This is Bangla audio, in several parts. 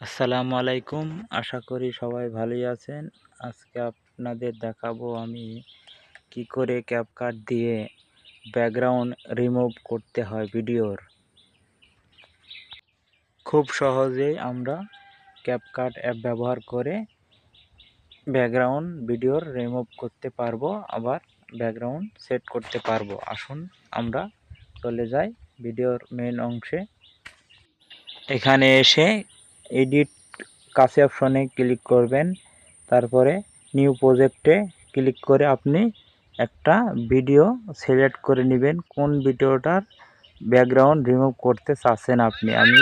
আসসালামু আলাইকুম। আশা করি সবাই ভালোই আছেন। আজকে আপনাদের দেখাবো আমি কি করে ক্যাপকাট দিয়ে ব্যাকগ্রাউন্ড রিমুভ করতে হয় ভিডিওর। খুব সহজেই আমরা ক্যাপকাট অ্যাপ ব্যবহার করে ব্যাকগ্রাউন্ড ভিডিওর রিমুভ করতে পারবো, আবার ব্যাকগ্রাউন্ড সেট করতে পারবো। আসুন আমরা চলে যাই ভিডিওর মেন অংশে। এখানে এসে এডিট কাছে অপশনে ক্লিক করবেন, তারপরে নিউ প্রজেক্টে ক্লিক করে আপনি একটা ভিডিও সিলেক্ট করে নেবেন কোন ভিডিওটার ব্যাকগ্রাউন্ড রিমুভ করতে চাচ্ছেন আপনি। আমি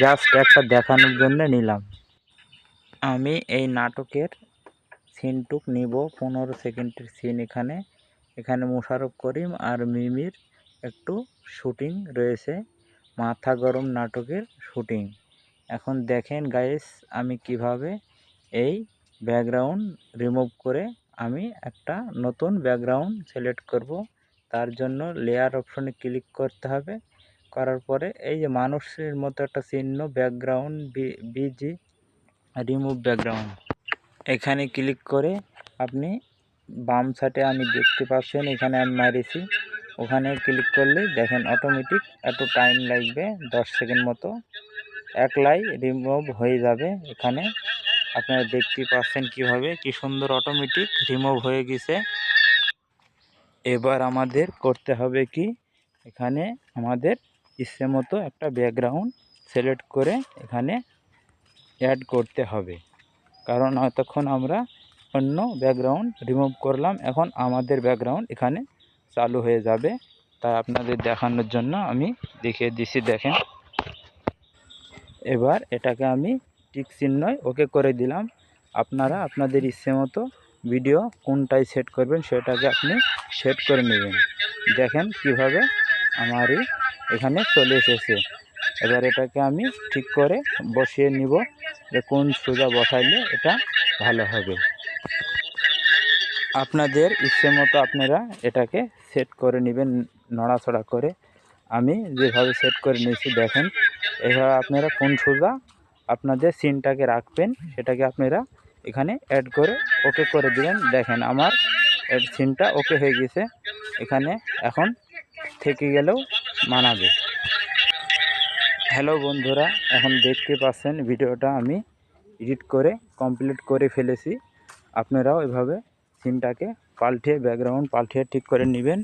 জাস্ট একটা দেখানোর জন্য নিলাম। আমি এই নাটকের সিনটুক নিব, 15 সেকেন্ডের সিন। এখানে মোশাররফ করিম আর মিমির একটু শুটিং রয়েছে, মাথা গরম নাটকের শুটিং। এখন দেখেন গাইস, আমি কিভাবে এই ব্যাকগ্রাউন্ড রিমুভ করে আমি একটা নতুন ব্যাকগ্রাউন্ড সিলেক্ট করব। তার জন্য লেয়ার অপশনে ক্লিক করতে হবে। করার পরে এই যে মানুষের মতো একটা চিহ্ন ব্যাকগ্রাউন্ড বিজি রিমুভ ব্যাকগ্রাউন্ড, এখানে ক্লিক করে আপনি বাম সাইডে আমি দেখতে পাচ্ছেন এখানে আমি মারিছি, ওখানে ক্লিক করলে দেখেন অটোমেটিক এত টাইম লাগবে 10 সেকেন্ড মতো, একলাই রিমুভ হয়ে যাবে। এখানে আপনারা দেখতে পাচ্ছেন কিভাবে কি সুন্দর অটোমেটিক রিমুভ হয়ে গেছে। এবার আমাদের করতে হবে কি, এখানে আমাদের ইচ্ছে মতো একটা ব্যাকগ্রাউন্ড সিলেক্ট করে এখানে অ্যাড করতে হবে, কারণ এতক্ষণ আমরা অন্য ব্যাকগ্রাউন্ড রিমুভ করলাম, এখন আমাদের ব্যাকগ্রাউন্ড এখানে চালু হয়ে যাবে। তাই আপনাদের দেখানোর জন্য আমি দেখিয়ে দিছি। দেখেন, এবার এটাকে আমি টিক চিহ্নয় ওকে করে দিলাম। আপনারা আপনাদের ইচ্ছে মতো ভিডিও কোনটায় সেট করবেন সেটাকে আপনি সেট করে নেবেন। দেখেন কিভাবে আমারই এখানে চলে এসেছে। এবার এটাকে আমি ঠিক করে বসিয়ে নিব যে কোন সোজা বসাইলে এটা ভালো হবে। আপনাদের ইচ্ছে মতো আপনারা এটাকে সেট করে নেবেন নড়াচড়া করে। আমি যেভাবে সেট করে নিয়েছি দেখেন, এভাবে আপনারা কোন সোজা আপনাদের সিনটাকে রাখবেন সেটাকে আপনারা এখানে অ্যাড করে ওকে করে দিবেন। দেখেন আমার সিনটা ওকে হয়ে গেছে, এখানে এখন থেকে গেলেও মানাবে। হ্যালো বন্ধুরা, এখন দেখতে পাচ্ছেন ভিডিওটা আমি এডিট করে কমপ্লিট করে ফেলেছি। আপনারাও এভাবে সিনটাকে পাল্টে ব্যাকগ্রাউন্ড পাল্টে ঠিক করে নেবেন।